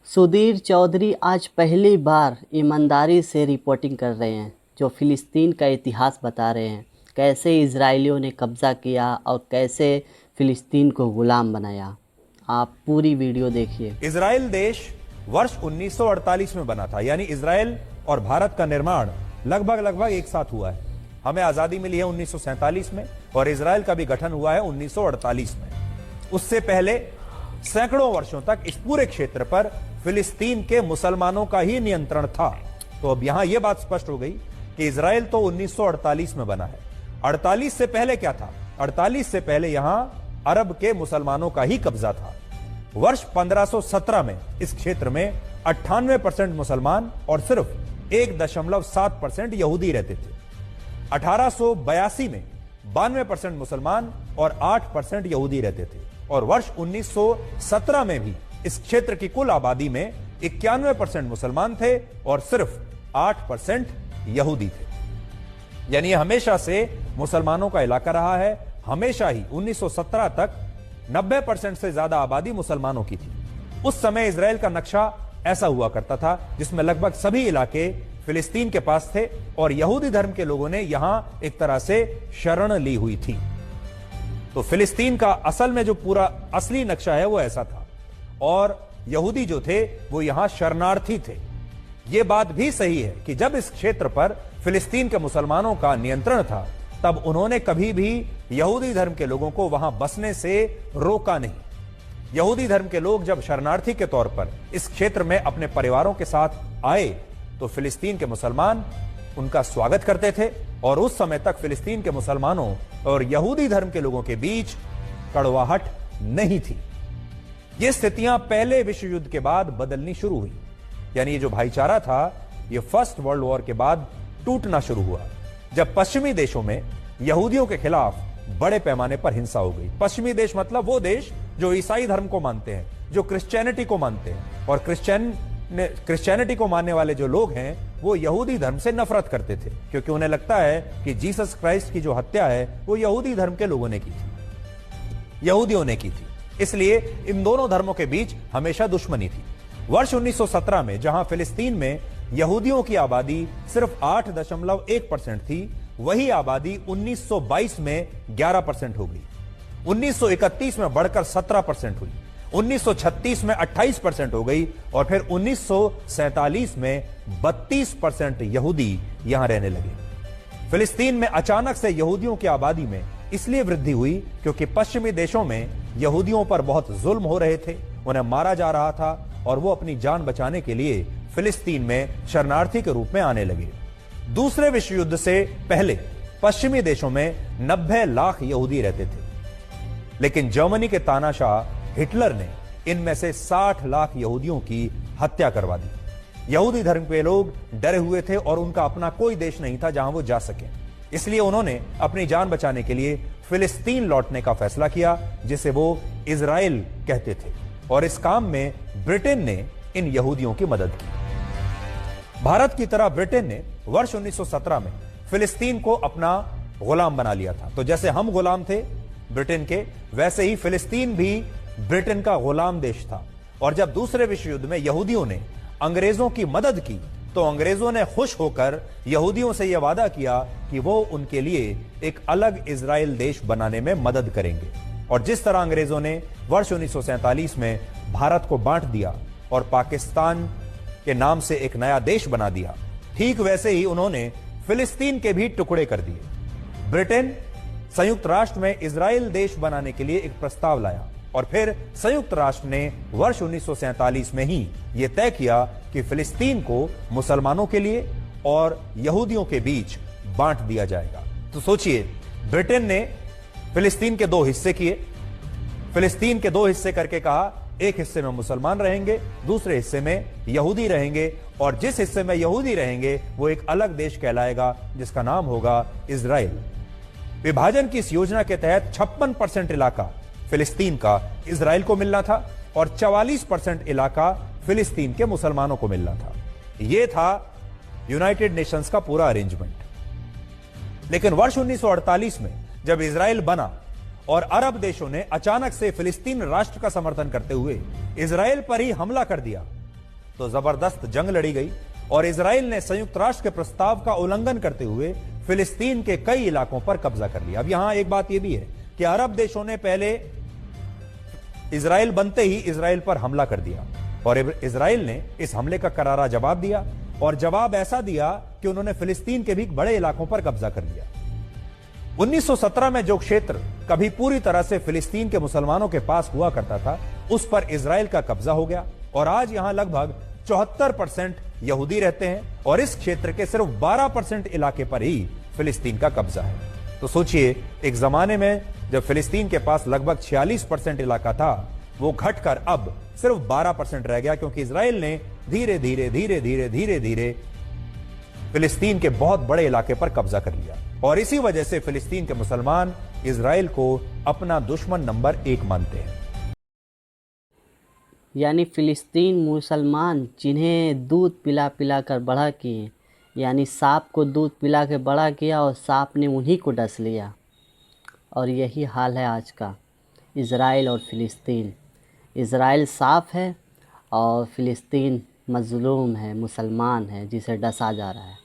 सुधीर चौधरी आज पहली बार ईमानदारी से रिपोर्टिंग कर रहे हैं, जो फ़िलिस्तीन का इतिहास बता रहे हैं। कैसे इजराइलियों ने कब्ज़ा किया और कैसे फ़िलिस्तीन को ग़ुलाम बनाया। आप पूरी वीडियो देखिए। इजराइल देश वर्ष 1948 में बना था, यानी इजराइल और भारत का निर्माण लगभग एक साथ हुआ है। हमें आजादी मिली है 1947 में और इजराइल का भी गठन हुआ है 1948 में। उससे पहले सैकड़ों वर्षों तक इस पूरे क्षेत्र पर फिलिस्तीन के मुसलमानों का ही नियंत्रण था। तो अब यहां यह बात स्पष्ट हो गई कि इजराइल तो 1948 में बना है। 48 से पहले क्या था? 48 से पहले यहां अरब के मुसलमानों का ही कब्जा था। वर्ष 1517 में इस क्षेत्र में 98% मुसलमान और सिर्फ 1.7% यहूदी रहते थे। 1882 में 92% मुसलमान और 8% यहूदी रहते थे और वर्ष 1917 में भी इस क्षेत्र की कुल आबादी में 91% मुसलमान थे और सिर्फ 8% यहूदी थे। यानी हमेशा से मुसलमानों का इलाका रहा है। हमेशा ही 1917 तक 90% से ज्यादा आबादी मुसलमानों की थी। उस समय इजराइल का नक्शा ऐसा हुआ करता था जिसमें लगभग सभी इलाके फिलिस्तीन के पास थे और यहूदी धर्म के लोगों ने यहां एक तरह से शरण ली हुई थी। तो फिलिस्तीन का असल में जो पूरा असली नक्शा है वो ऐसा था और यहूदी जो थे वो यहां शरणार्थी थे। यह बात भी सही है कि जब इस क्षेत्र पर फिलिस्तीन के मुसलमानों का नियंत्रण था तब उन्होंने कभी भी यहूदी धर्म के लोगों को वहां बसने से रोका नहीं। यहूदी धर्म के लोग जब शरणार्थी के तौर पर इस क्षेत्र में अपने परिवारों के साथ आए तो फिलिस्तीन के मुसलमान उनका स्वागत करते थे और उस समय तक फिलिस्तीन के मुसलमानों और यहूदी धर्म के लोगों के बीच कड़वाहट नहीं थी। ये स्थितियां पहले विश्व युद्ध के बाद बदलनी शुरू हुई। यानी ये जो भाईचारा था ये फर्स्ट वर्ल्ड वॉर के बाद टूटना शुरू हुआ जब पश्चिमी देशों में यहूदियों के खिलाफ बड़े पैमाने पर हिंसा हो गई। पश्चिमी देश मतलब वो देश जो ईसाई धर्म को मानते हैं, जो क्रिश्चियनिटी को मानते हैं और क्रिश्चियनिटी को मानने वाले जो लोग हैं वो यहूदी धर्म से नफरत करते थे क्योंकि उन्हें लगता है कि जीसस क्राइस्ट की जो हत्या है वो यहूदी धर्म के लोगों ने की थी, यहूदियों ने की थी। इसलिए इन दोनों धर्मों के बीच हमेशा दुश्मनी थी। वर्ष 1917 में जहां फिलिस्तीन में यहूदियों की आबादी सिर्फ 8.1% थी, वही आबादी 1922 में 11% हो गई। 1931 में बढ़कर 17% हुई। 1936 में 28% हो गई और फिर 1947 में 32% यहूदी यहां रहने लगे। फिलिस्तीन में अचानक से यहूदियों की आबादी में इसलिए वृद्धि हुई क्योंकि पश्चिमी देशों में यहूदियों पर बहुत जुल्म हो रहे थे, उन्हें मारा जा रहा था और वो अपनी जान बचाने के लिए फिलिस्तीन में शरणार्थी के रूप में आने लगे। दूसरे विश्व युद्ध से पहले पश्चिमी देशों में 90 लाख यहूदी रहते थे, लेकिन जर्मनी के तानाशाह हिटलर ने इनमें से 60 लाख यहूदियों की हत्या करवा दी। यहूदी धर्म के लोग डरे हुए थे और उनका अपना कोई देश नहीं था जहां वो जा सके। इसलिए उन्होंने अपनी जान बचाने के लिए फिलिस्तीन लौटने का फैसला किया, जिसे वो इजराइल कहते थे, और इस काम में ब्रिटेन ने इन यहूदियों की मदद की। भारत की तरह ब्रिटेन ने वर्ष 1917 में फिलिस्तीन को अपना गुलाम बना लिया था। तो जैसे हम गुलाम थे ब्रिटेन के, वैसे ही फिलिस्तीन भी ब्रिटेन का गुलाम देश था। और जब दूसरे विश्व युद्ध में यहूदियों ने अंग्रेजों की मदद की तो अंग्रेजों ने खुश होकर यहूदियों से यह वादा किया कि वो उनके लिए एक अलग इजराइल देश बनाने में मदद करेंगे। और जिस तरह अंग्रेजों ने वर्ष 1947 में भारत को बांट दिया और पाकिस्तान के नाम से एक नया देश बना दिया, ठीक वैसे ही उन्होंने फिलिस्तीन के भी टुकड़े कर दिए। ब्रिटेन संयुक्त राष्ट्र में इजराइल देश बनाने के लिए एक प्रस्ताव लाया और फिर संयुक्त राष्ट्र ने वर्ष 1947 में ही यह तय किया कि फिलिस्तीन को मुसलमानों के लिए और यहूदियों के बीच बांट दिया जाएगा। तो सोचिए, ब्रिटेन ने फिलिस्तीन के 2 हिस्से किए। फिलिस्तीन के 2 हिस्से करके कहा एक हिस्से में मुसलमान रहेंगे, दूसरे हिस्से में यहूदी रहेंगे, और जिस हिस्से में यहूदी रहेंगे वो एक अलग देश कहलाएगा जिसका नाम होगा इजराइल। विभाजन की इस योजना के तहत 56% इलाका फिलिस्तीन का इजराइल को मिलना था और 44% इलाका फिलिस्तीन के मुसलमानों को मिलना था। यह था यूनाइटेड नेशंस का पूरा अरेंजमेंट। लेकिन वर्ष 1948 में जब इजराइल बना और अरब देशों ने अचानक से फिलिस्तीन राष्ट्र का समर्थन करते हुए इजराइल पर ही हमला कर दिया, तो जबरदस्त जंग लड़ी गई और इजराइल ने संयुक्त राष्ट्र के प्रस्ताव का उल्लंघन करते हुए फिलिस्तीन के कई इलाकों पर कब्जा कर लिया। अब यहां एक बात यह भी है कि अरब देशों ने पहले इजराइल बनते ही इजराइल पर हमला कर दिया और इजराइल ने इस हमले का करारा जवाब दिया और जवाब ऐसा दिया कि उन्होंने फिलिस्तीन के भी बड़े इलाकों पर कब्जा कर लिया। 1917 में जो क्षेत्र कभी पूरी तरह से फिलिस्तीन के मुसलमानों के पास हुआ करता था, उस पर इजराइल का कब्जा हो गया और आज यहां लगभग 74% यहूदी रहते हैं और इस क्षेत्र के सिर्फ 12% इलाके पर ही फिलिस्तीन का कब्जा है। तो सोचिए, एक जमाने में जब फिलिस्तीन के पास लगभग 46% इलाका था, वो घटकर अब सिर्फ 12% रह गया, क्योंकि इजराइल ने धीरे धीरे धीरे धीरे धीरे धीरे फिलिस्तीन के बहुत बड़े इलाके पर कब्जा कर लिया और इसी वजह से फिलिस्तीन के मुसलमान इजराइल को अपना दुश्मन नंबर 1 मानते हैं। यानी फिलिस्तीन मुसलमान जिन्हें दूध पिला पिला कर बड़ा किए, यानी सांप को दूध पिला के बड़ा किया और सांप ने उन्हीं को डस लिया। और यही हाल है आज का इज़राइल और फ़िलिस्तीन। इज़राइल सांप है और फ़िलिस्तीन मज़लूम है, मुसलमान है जिसे डसा जा रहा है।